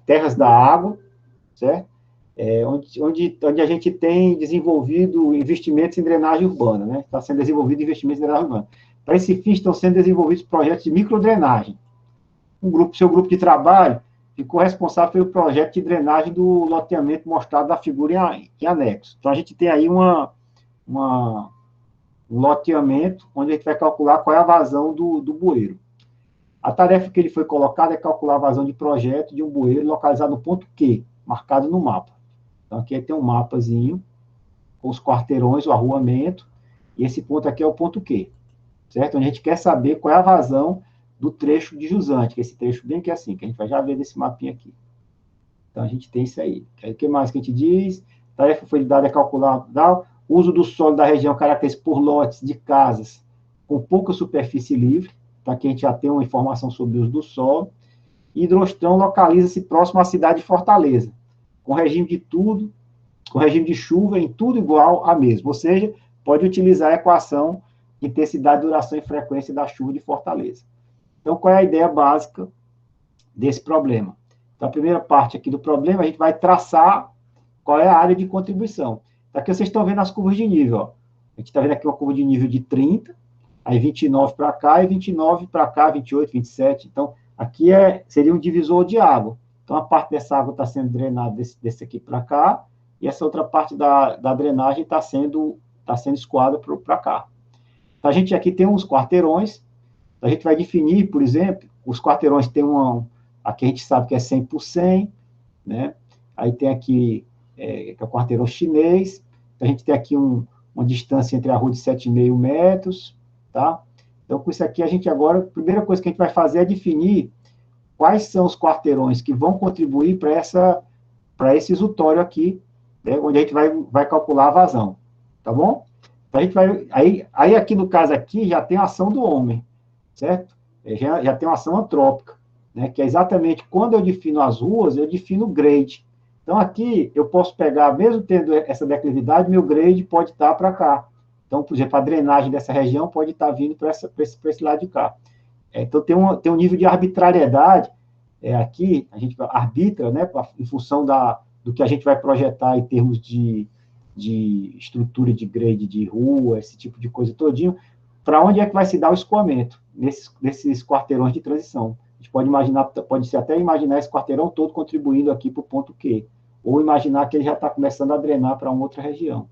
terras da água, certo? Onde a gente tem desenvolvido investimentos em drenagem urbana, né? Está sendo desenvolvido investimentos em drenagem urbana. Para esse fim, estão sendo desenvolvidos projetos de microdrenagem. Seu grupo de trabalho ficou responsável pelo projeto de drenagem do loteamento mostrado na figura em anexo. Então, a gente tem aí um loteamento onde a gente vai calcular qual é a vazão do bueiro. A tarefa que ele foi colocada é calcular a vazão de projeto de um bueiro localizado no ponto Q, marcado no mapa. Então, aqui tem um mapazinho com os quarteirões, o arruamento, e esse ponto aqui é o ponto Q, certo? Onde a gente quer saber qual é a vazão do trecho de jusante, que é esse trecho bem que é assim, que a gente vai já ver nesse mapinha aqui. Então, a gente tem isso aí. O que mais que a gente diz? A tarefa foi dada a calcular o uso do solo da região caracterizado por lotes de casas com pouca superfície livre, para que a gente já tenha uma informação sobre o uso do solo. Hidrostrão localiza-se próximo à cidade de Fortaleza, com regime de chuva em tudo igual a mesmo. Ou seja, pode utilizar a equação intensidade, duração e frequência da chuva de Fortaleza. Então, qual é a ideia básica desse problema? Então, a primeira parte aqui do problema, a gente vai traçar qual é a área de contribuição. Então, aqui vocês estão vendo as curvas de nível. Ó. A gente está vendo aqui uma curva de nível de 30, aí 29 para cá, e 29 para cá, 28, 27. Então, aqui seria um divisor de água. Então, a parte dessa água está sendo drenada desse aqui para cá, e essa outra parte da drenagem está sendo escoada para cá. Então, a gente aqui tem uns quarteirões. A gente vai definir, por exemplo, os quarteirões tem aqui a gente sabe que é 100 por 100, né? Aí tem aqui, que é o quarteirão chinês. A gente tem aqui uma distância entre a rua de 7,5 metros, tá? Então, com isso aqui, a primeira coisa que a gente vai fazer é definir quais são os quarteirões que vão contribuir para esse usutório aqui, né, onde a gente vai calcular a vazão, tá bom? Então, a gente vai, aí aqui no caso aqui, já tem a ação do homem, certo? Já tem uma ação antrópica, né, que é exatamente quando eu defino as ruas, eu defino o grade. Então, aqui, eu posso pegar, mesmo tendo essa declividade, meu grade pode estar para cá. Então, por exemplo, a drenagem dessa região pode estar vindo para esse lado de cá. Então, tem um nível de arbitrariedade, aqui, a gente arbitra, né, em função do que a gente vai projetar em termos de estrutura de grade de rua, esse tipo de coisa todinho, para onde é que vai se dar o escoamento nesses quarteirões de transição. A gente pode até imaginar esse quarteirão todo contribuindo aqui para o ponto Q, ou imaginar que ele já está começando a drenar para uma outra região,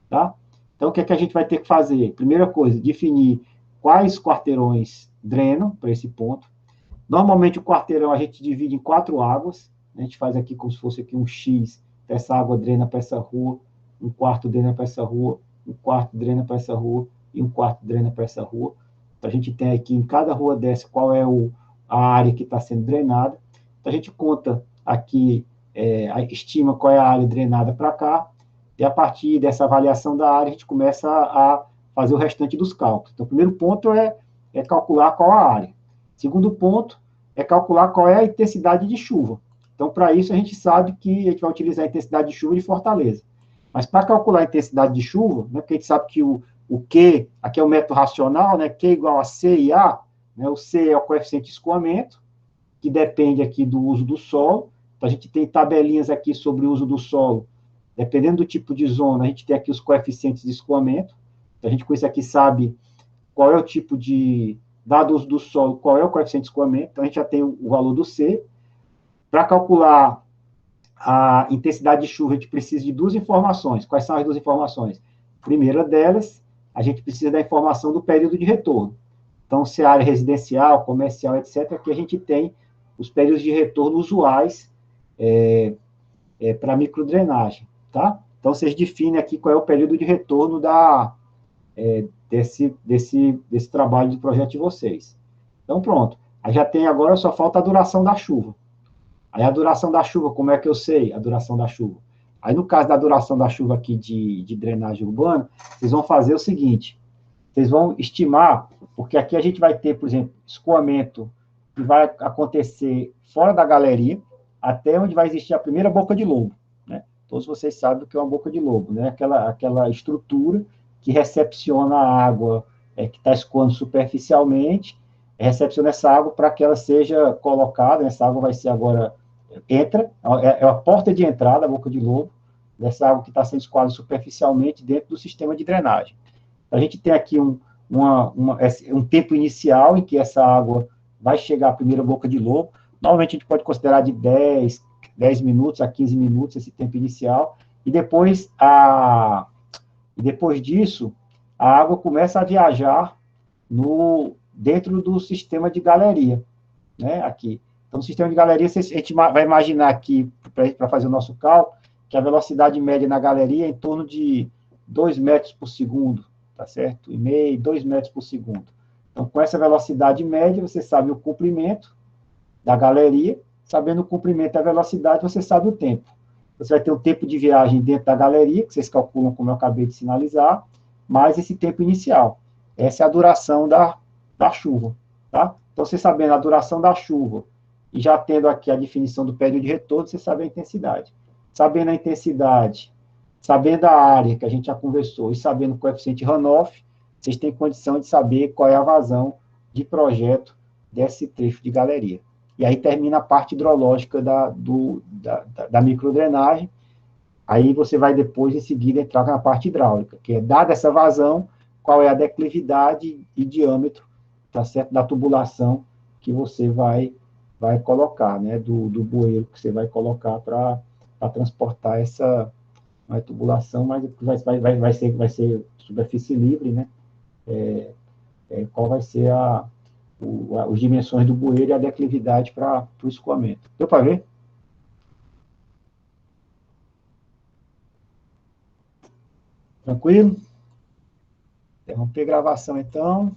tá? Então, o que é que a gente vai ter que fazer? Primeira coisa, definir quais quarteirões drenam para esse ponto. Normalmente, o quarteirão a gente divide em 4 águas, a gente faz aqui como se fosse aqui um X, essa água drena para essa rua, um quarto drena para essa rua, um quarto drena para essa rua, e um quarto drena para essa rua. Então, a gente tem aqui em cada rua dessa qual é a área que está sendo drenada. Então, a gente conta aqui, estima qual é a área drenada para cá, e a partir dessa avaliação da área, a gente começa a fazer o restante dos cálculos. Então, o primeiro ponto é calcular qual a área. Segundo ponto é calcular qual é a intensidade de chuva. Então, para isso, a gente sabe que a gente vai utilizar a intensidade de chuva de Fortaleza. Mas para calcular a intensidade de chuva, né, porque a gente sabe que o Q, aqui é o método racional, né, Q igual a C e A, né, o C é o coeficiente de escoamento, que depende aqui do uso do solo. Então, a gente tem tabelinhas aqui sobre o uso do solo. Dependendo do tipo de zona, a gente tem aqui os coeficientes de escoamento. Então, a gente com isso aqui sabe qual é o tipo de, dado o uso do solo, qual é o coeficiente de escoamento. Então, a gente já tem o valor do C. Para calcular a intensidade de chuva, a gente precisa de 2 informações. Quais são as 2 informações? A primeira delas, a gente precisa da informação do período de retorno. Então, se é área residencial, comercial, etc., aqui a gente tem os períodos de retorno usuais para microdrenagem, tá? Então, vocês definem aqui qual é o período de retorno desse trabalho de projeto de vocês. Então, pronto. Aí já tem agora, só falta a duração da chuva. Aí a duração da chuva, como é que eu sei a duração da chuva? Aí, no caso da duração da chuva aqui de drenagem urbana, vocês vão fazer o seguinte, vocês vão estimar, porque aqui a gente vai ter, por exemplo, escoamento que vai acontecer fora da galeria, até onde vai existir a primeira boca de lobo, né? Todos vocês sabem o que é uma boca de lobo, né? Aquela estrutura que recepciona a água que está escoando superficialmente, recepciona essa água para que ela seja colocada, essa água vai ser agora entra, é a porta de entrada, a boca de lobo, dessa água que está sendo escoada superficialmente dentro do sistema de drenagem. A gente tem aqui um tempo inicial em que essa água vai chegar à primeira boca de lobo. Normalmente a gente pode considerar de 10 minutos a 15 minutos esse tempo inicial, e depois disso, a água começa a viajar dentro do sistema de galeria, né, aqui. Então, no sistema de galeria, a gente vai imaginar aqui, para fazer o nosso cálculo, que a velocidade média na galeria é em torno de 2 metros por segundo, tá certo? E meio, 2 metros por segundo. Então, com essa velocidade média, você sabe o comprimento da galeria, sabendo o comprimento e a velocidade, você sabe o tempo. Você vai ter o tempo de viagem dentro da galeria, que vocês calculam como eu acabei de sinalizar, mais esse tempo inicial. Essa é a duração da chuva, tá? Então, você sabendo a duração da chuva e já tendo aqui a definição do período de retorno, você sabe a intensidade. Sabendo a intensidade, sabendo a área que a gente já conversou e sabendo o coeficiente Runoff, vocês têm condição de saber qual é a vazão de projeto desse trecho de galeria. E aí termina a parte hidrológica da microdrenagem. Aí você vai depois, em seguida, entrar na parte hidráulica, que é, dada essa vazão, qual é a declividade e diâmetro, tá certo, da tubulação que você vai colocar, né, do bueiro que você vai colocar para transportar essa, não é tubulação, mas vai ser superfície livre, né, qual vai ser as dimensões do bueiro e a declividade para o escoamento. Deu para ver? Tranquilo? Interromper a gravação, então.